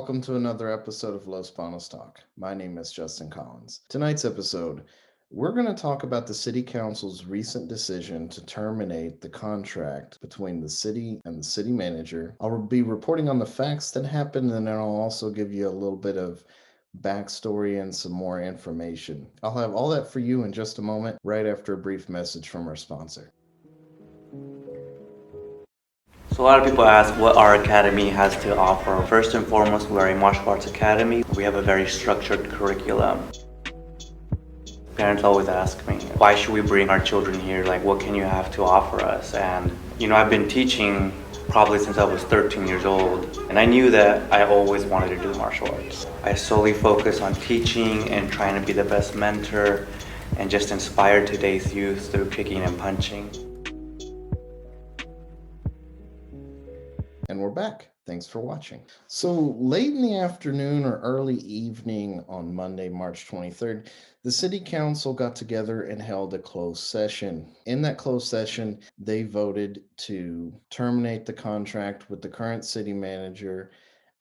welcome to another episode of Los Banos Talk. My name is Justin Collins. Tonight's episode, we're going to talk about the City Council's recent decision to terminate the contract between the city and the city manager. I'll be reporting on the facts that happened, and then I'll also give you a little bit of backstory and some more information. I'll have all that for you in just a moment, right after a brief message from our sponsor. So a lot of people ask what our academy has to offer. First and foremost, we are a martial arts academy. We have a very structured curriculum. Parents always ask me, why should we bring our children here? Like, what can you have to offer us? And, I've been teaching probably since I was 13 years old. And I knew that I always wanted to do martial arts. I solely focus on teaching and trying to be the best mentor and just inspire today's youth through kicking and punching. And we're back. Thanks for watching. So late in the afternoon or early evening on Monday, March 23rd, the City Council got together and held a closed session. In that closed session, they voted to terminate the contract with the current city manager,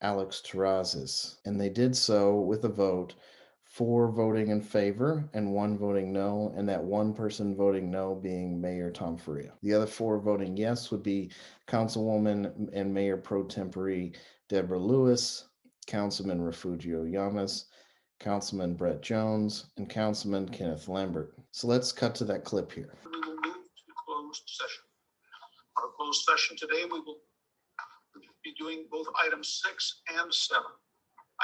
Alex Terrazas. And they did so with a vote, 4 voting in favor and 1 voting no, and that one person voting no being Mayor Tom Faria. The other 4 voting yes would be Councilwoman and Mayor Pro Tempore Deborah Lewis, Councilman Refugio Llamas, Councilman Brett Jones, and Councilman Kenneth Lambert. So let's cut to that clip here. We will move to closed session. Our closed session today, we will be doing both items 6 and 7.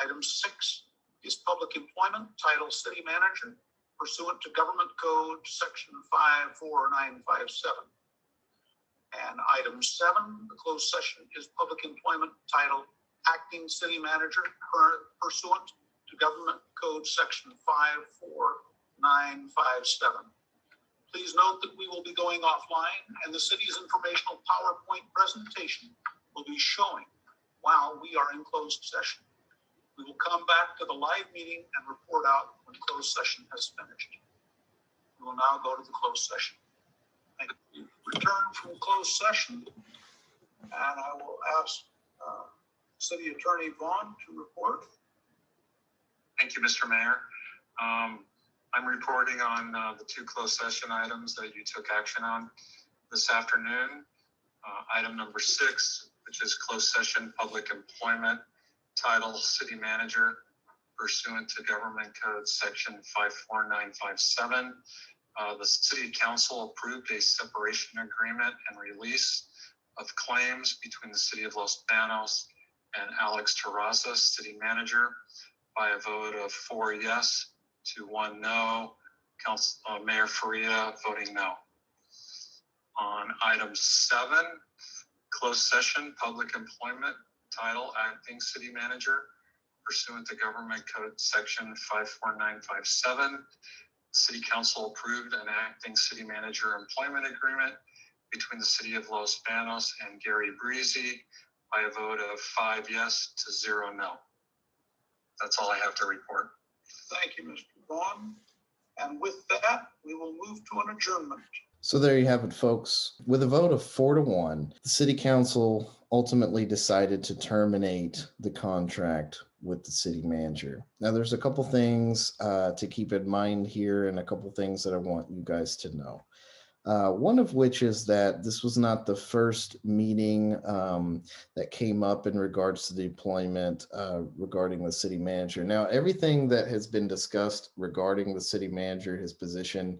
Item 6 is public employment, title City Manager, pursuant to Government Code Section 54957. And item 7, the closed session, is public employment, title Acting City Manager, pursuant to Government Code Section 54957. Please note that we will be going offline, and the city's informational PowerPoint presentation will be showing while we are in closed session. We will come back to the live meeting and report out when closed session has finished. We will now go to the closed session. We return from closed session, and I will ask City Attorney Vaughn to report. Thank you, Mr. Mayor. I'm reporting on the 2 closed session items that you took action on this afternoon. Item number 6, which is closed session public employment, title City Manager, pursuant to Government Code Section 54957. The City Council approved a separation agreement and release of claims between the City of Los Banos and Alex Terrazas, City Manager, by a vote of 4 yes to 1 no, Mayor Faria voting no. On item 7, closed session public employment, title Acting City Manager, pursuant to Government Code Section 54957. City Council approved an Acting City Manager employment agreement between the City of Los Banos and Gary Breezy by a vote of 5 yes to 0 no. That's all I have to report. Thank you, Mr. Vaughn. And with that, we will move to an adjournment. So there you have it, folks. With a vote of 4 to 1, the City Council ultimately decided to terminate the contract with the city manager. Now, there's a couple things to keep in mind here and a couple things that I want you guys to know. One of which is that this was not the first meeting that came up in regards to the deployment regarding the city manager. Now, everything that has been discussed regarding the city manager, his position,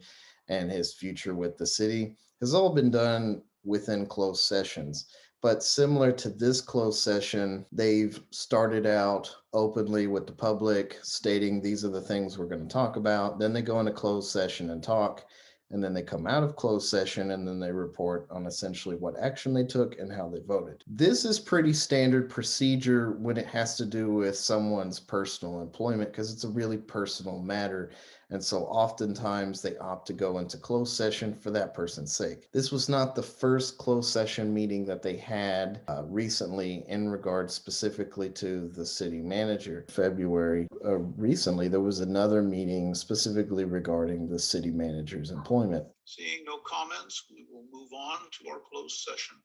and his future with the city has all been done within closed sessions. But similar to this closed session, they've started out openly with the public stating these are the things we're going to talk about. Then they go into closed session and talk. And then they come out of closed session and then they report on essentially what action they took and how they voted. This is pretty standard procedure when it has to do with someone's personal employment because it's a really personal matter. And so oftentimes they opt to go into closed session for that person's sake. This was not the first closed session meeting that they had recently in regards specifically to the city manager. February, recently, there was another meeting specifically regarding the city manager's employment. Seeing no comments, we will move on to our closed session.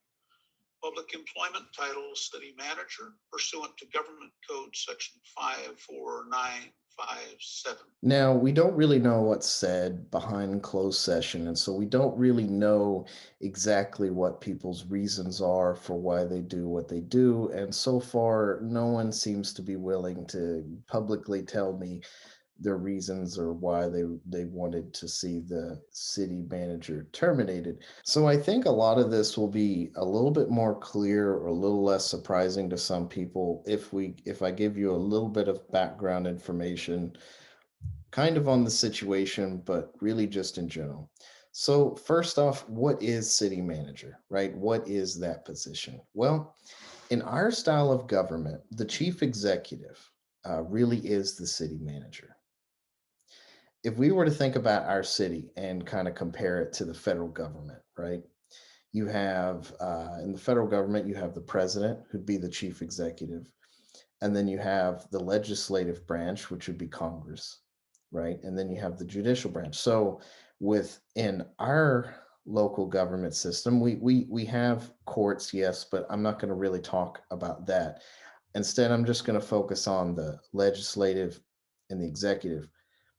Public Employment title City Manager pursuant to Government Code Section 54957. Now, we don't really know what's said behind closed session, and so we don't really know exactly what people's reasons are for why they do what they do. And so far, no one seems to be willing to publicly tell me their reasons or why they wanted to see the city manager terminated. So I think a lot of this will be a little bit more clear or a little less surprising to some people if I give you a little bit of background information kind of on the situation, but really just in general. So, first off, what is city manager, right? What is that position? Well, in our style of government, the chief executive really is the city manager. If we were to think about our city and kind of compare it to the federal government, right? You have in the federal government, you have the president, who'd be the chief executive, and then you have the legislative branch, which would be Congress, right? And then you have the judicial branch. So within our local government system, we have courts, yes, but I'm not going to really talk about that. Instead, I'm just going to focus on the legislative and the executive.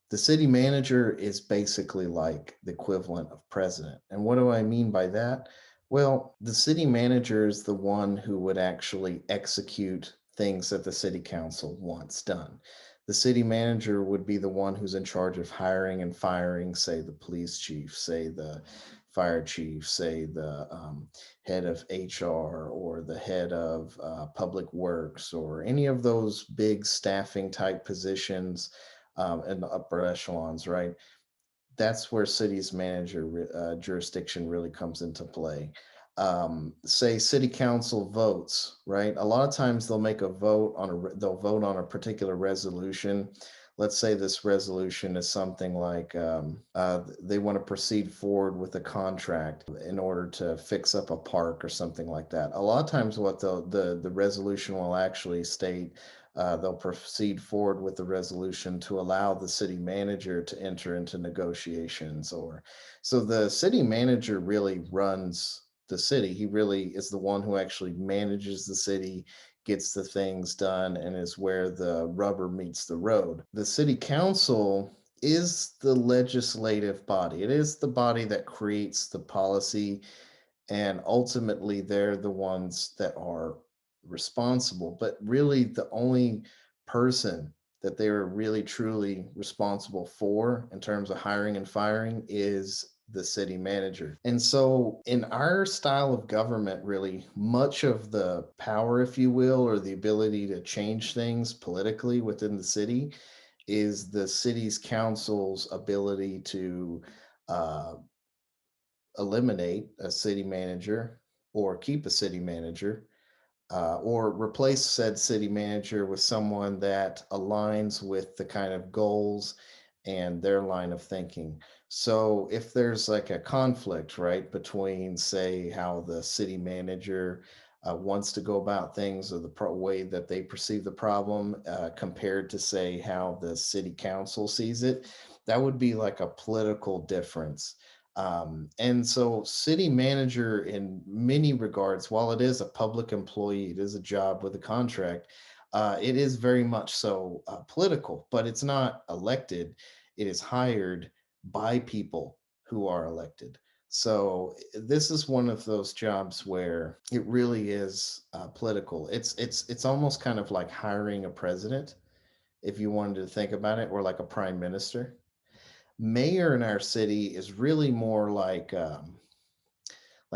The city manager is basically like the equivalent of president. And what do I mean by that? Well, the city manager is the one who would actually execute things that the city council wants done. The city manager would be the one who's in charge of hiring and firing, say, the police chief, say, the fire chief, say, the head of HR or the head of public works or any of those big staffing type positions in the upper echelons, right? That's where city's manager jurisdiction really comes into play. Say city council votes, right? A lot of times they'll make a vote on they'll vote on a particular resolution. Let's say this resolution is something like they want to proceed forward with a contract in order to fix up a park or something like that. A lot of times, what the resolution will actually state, they'll proceed forward with the resolution to allow the city manager to enter into negotiations. Or so the city manager really runs the city. He really is the one who actually manages the city, gets the things done, and is where the rubber meets the road. The city council is the legislative body. It is the body that creates the policy, and ultimately they're the ones that are responsible. But really, the only person that they are really truly responsible for in terms of hiring and firing is the city manager. And so, in our style of government, really, much of the power, if you will, or the ability to change things politically within the city is the city's council's ability to uh, eliminate a city manager or keep a city manager or replace said city manager with someone that aligns with the kind of goals and their line of thinking. So if there's like a conflict, right, between, say, how the city manager wants to go about things or the way that they perceive the problem compared to, say, how the city council sees it, that would be like a political difference. And so, city manager, in many regards, while it is a public employee, it is a job with a contract, it is very much so political, but it's not elected. It is hired by people who are elected. So this is one of those jobs where it really is political. It's almost kind of like hiring a president, if you wanted to think about it, or like a prime minister. Mayor in our city is really more like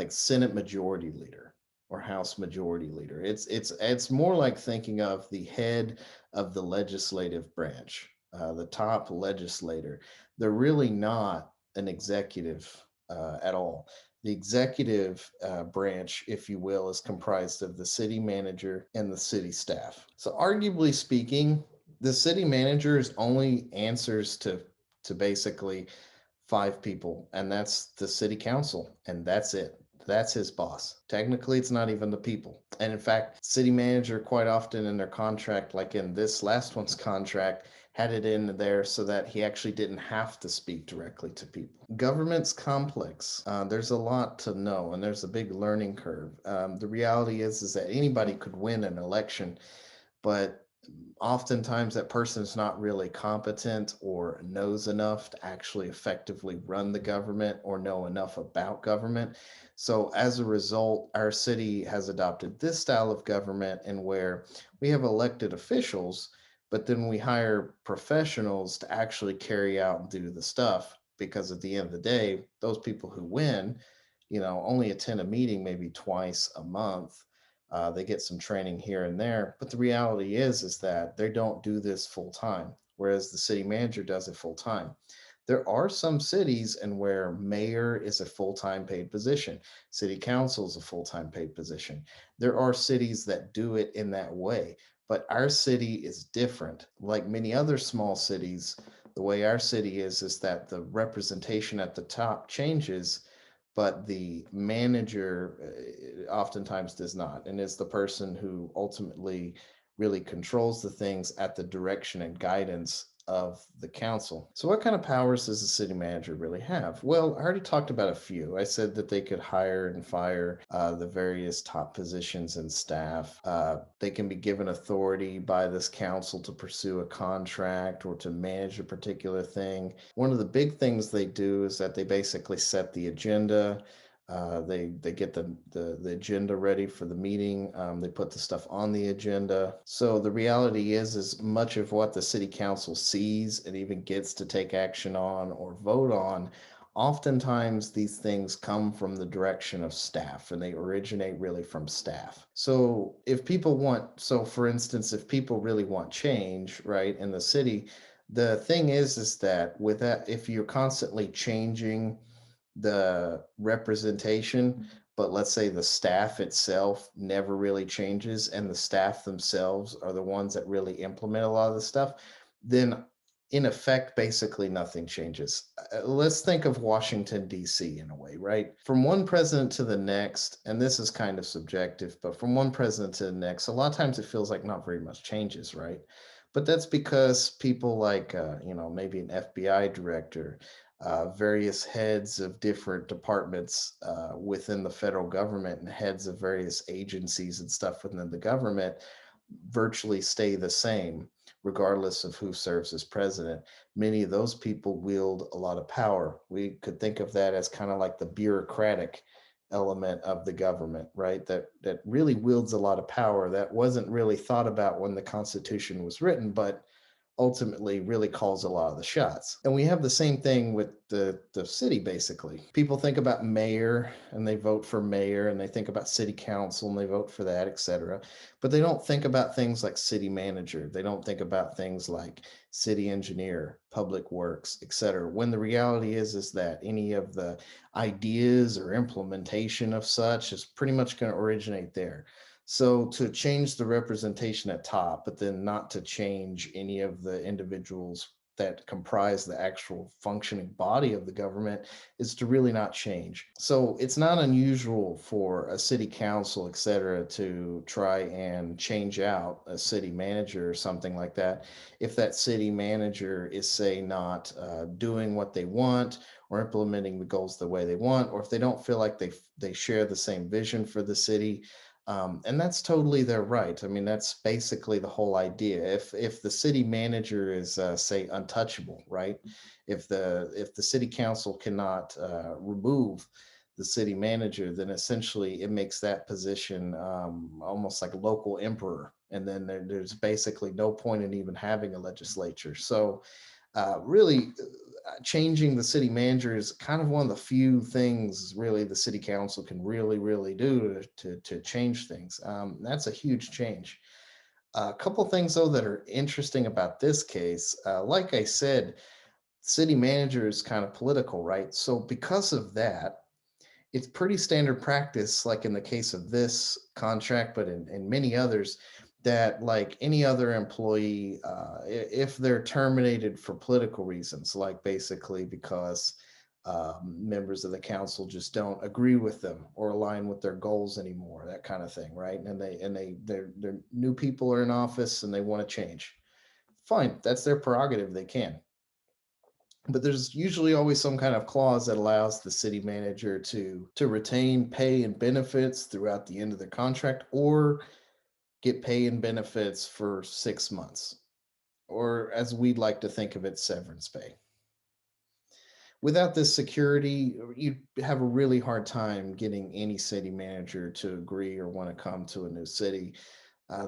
Senate Majority Leader or House Majority Leader. It's more like thinking of the head of the legislative branch, the top legislator. They're really not an executive at all. The executive branch, if you will, is comprised of the city manager and the city staff. So, arguably speaking, the city manager is only answers to basically five people, and that's the city council, and that's it. That's his boss. Technically, it's not even the people. And in fact, city manager quite often in their contract, like in this last one's contract, had it in there so that he actually didn't have to speak directly to people. Government's complex. There's a lot to know, and there's a big learning curve. The reality is that anybody could win an election, but oftentimes that person is not really competent or knows enough to actually effectively run the government or know enough about government. So as a result, our city has adopted this style of government, and where we have elected officials, but then we hire professionals to actually carry out and do the stuff, because at the end of the day, those people who win, only attend a meeting maybe twice a month. They get some training here and there, but the reality is that they don't do this full time, whereas the city manager does it full time. There are some cities and where mayor is a full-time paid position, city council is a full-time paid position. There are cities that do it in that way, but our city is different. Like many other small cities, the way our city is that the representation at the top changes, but the manager oftentimes does not, and is the person who ultimately really controls the things at the direction and guidance of the council. So what kind of powers does the city manager really have? Well, I already talked about a few. I said that they could hire and fire the various top positions and staff. They can be given authority by this council to pursue a contract or to manage a particular thing. One of the big things they do is that they basically set the agenda. They get the agenda ready for the meeting. They put the stuff on the agenda. So the reality is much of what the city council sees and even gets to take action on or vote on, oftentimes these things come from the direction of staff, and they originate really from staff. So for instance, if people really want change, right, in the city, the thing is that with that, if you're constantly changing the representation, but let's say the staff itself never really changes, and the staff themselves are the ones that really implement a lot of the stuff, then in effect, basically nothing changes. Let's think of Washington, D.C. in a way, right? From one president to the next, and this is kind of subjective, but from one president to the next, a lot of times it feels like not very much changes, right? But that's because people like, maybe an FBI director, various heads of different departments within the federal government, and heads of various agencies and stuff within the government virtually stay the same regardless of who serves as president. Many of those people wield a lot of power. We could think of that as kind of like the bureaucratic element of the government, right? That really wields a lot of power that wasn't really thought about when the Constitution was written, but ultimately really calls a lot of the shots. And we have the same thing with the city, basically. People think about mayor and they vote for mayor, and they think about city council and they vote for that, etc. But they don't think about things like city manager. They don't think about things like city engineer, public works, etc. When the reality is that any of the ideas or implementation of such is pretty much going to originate there. So to change the representation at top, but then not to change any of the individuals that comprise the actual functioning body of the government, is to really not change. So it's not unusual for a city council, et cetera, to try and change out a city manager or something like that, if that city manager is, say, not doing what they want or implementing the goals the way they want, or if they don't feel like they share the same vision for the city. And that's totally their right. I mean, that's basically the whole idea. If the city manager is, say, untouchable, right? If the city council cannot remove the city manager, then essentially it makes that position almost like local emperor. And then there's basically no point in even having a legislature. So really, changing the city manager is kind of one of the few things really the city council can really do to change things. That's a huge change. A couple things though that are interesting about this case, like I said, city manager is kind of political, right? So because of that, it's pretty standard practice, like in the case of this contract, but in many others, that like any other employee, if they're terminated for political reasons, like basically because members of the council just don't agree with them or align with their goals anymore, that kind of thing, right? And they're new people are in office and they want to change. fine, that's their prerogative, they can. But there's usually always some kind of clause that allows the city manager to retain pay and benefits throughout the end of their contract, or get pay and benefits for 6 months, or as we'd like to think of it, severance pay. Without this security, you have a really hard time getting any city manager to agree or want to come to a new city.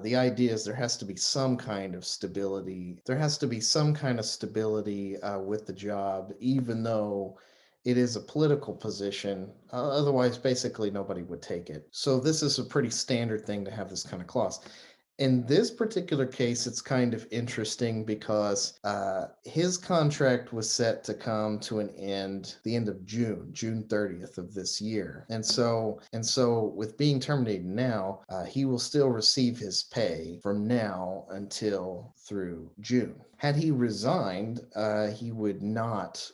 The idea is there has to be some kind of stability. There has to be some kind of stability with the job, even though it is a political position. Otherwise, basically, nobody would take it. So, this is a pretty standard thing to have this kind of clause. In this particular case, it's kind of interesting because his contract was set to come to an end the end of June 30th of this year. And so with being terminated now, he will still receive his pay from now until through June. Had he resigned, he would not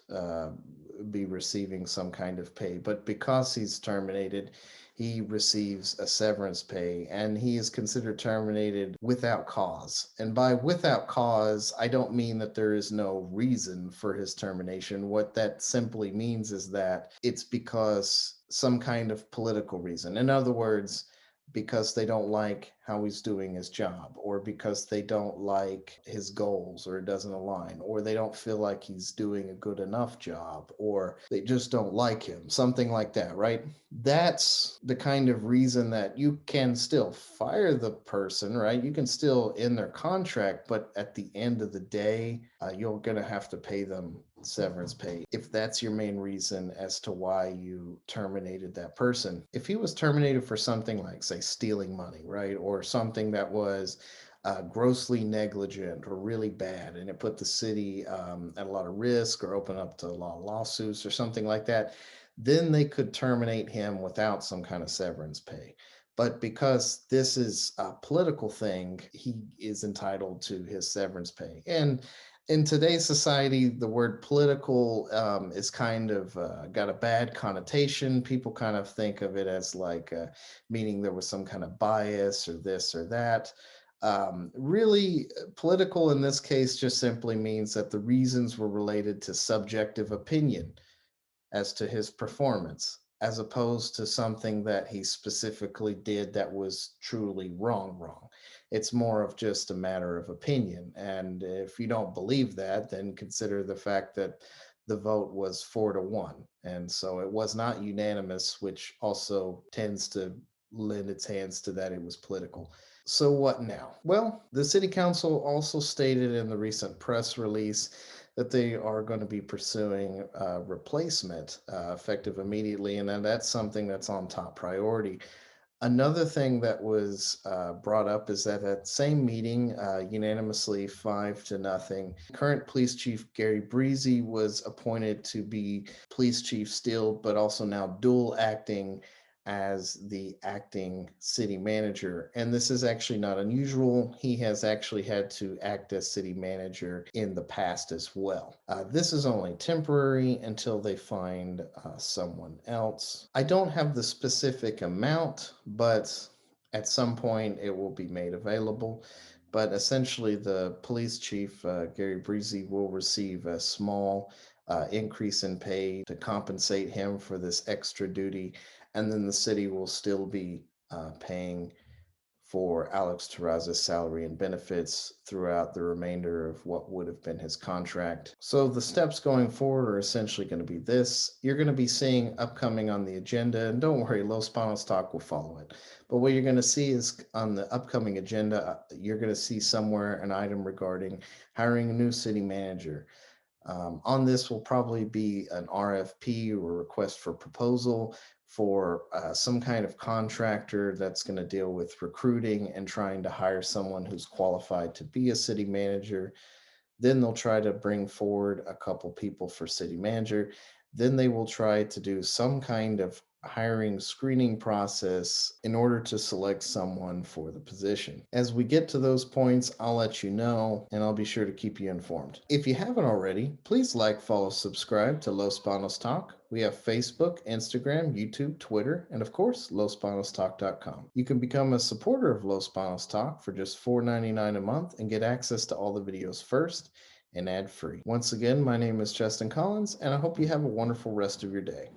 be receiving some kind of pay, but because he's terminated, he receives a severance pay, and he is considered terminated without cause. And by without cause, I don't mean that there is no reason for his termination. What that simply means is that it's because some kind of political reason. In other words, because they don't like how he's doing his job, or because they don't like his goals, or it doesn't align, or they don't feel like he's doing a good enough job, or they just don't like him, something like that, right? That's the kind of reason that you can still fire the person, right? You can still end their contract, but at the end of the day, you're going to have to pay them severance pay if that's your main reason as to why you terminated that person. If he was terminated for something like, say, stealing money, right, or something that was grossly negligent or really bad, and it put the city at a lot of risk, or open up to a lot of lawsuits or something like that, then they could terminate him without some kind of severance pay. But because this is a political thing, he is entitled to his severance pay. And in today's society, the word political is kind of got a bad connotation. People kind of think of it as like meaning there was some kind of bias or this or that. Really, political in this case just simply means that the reasons were related to subjective opinion as to his performance, as opposed to something that he specifically did that was truly wrong. It's more of just a matter of opinion. And if you don't believe that, then consider the fact that the vote was 4-1. And so it was not unanimous, which also tends to lend its hands to that it was political. So what now? Well, the city council also stated in the recent press release that they are going to be pursuing a replacement effective immediately, and then that's something that's on top priority. Another thing that was brought up is that at same meeting, unanimously 5-0, current police chief Gary Breezy was appointed to be police chief still, but also now dual acting as the acting city manager. And this is actually not unusual. He has actually had to act as city manager in the past as well. This is only temporary until they find someone else. I don't have the specific amount, but at some point it will be made available. But essentially, the police chief, Gary Breezy, will receive a small increase in pay to compensate him for this extra duty, and then the city will still be paying for Alex Terrazas' salary and benefits throughout the remainder of what would have been his contract. So the steps going forward are essentially going to be this. You're going to be seeing upcoming on the agenda, and don't worry, Los Banos Talk will follow it. But what you're going to see is on the upcoming agenda, you're going to see somewhere an item regarding hiring a new city manager. On this will probably be an RFP, or request for proposal, for some kind of contractor that's going to deal with recruiting and trying to hire someone who's qualified to be a city manager. Then they'll try to bring forward a couple people for city manager. Then they will try to do some kind of hiring screening process in order to select someone for the position. As we get to those points, I'll let you know and I'll be sure to keep you informed. If you haven't already, please like, follow, subscribe to Los Banos Talk. We have Facebook, Instagram, YouTube, Twitter, and of course, LosBanosTalk.com. You can become a supporter of Los Banos Talk for just $4.99 a month and get access to all the videos first and ad-free. Once again, my name is Justin Collins, and I hope you have a wonderful rest of your day.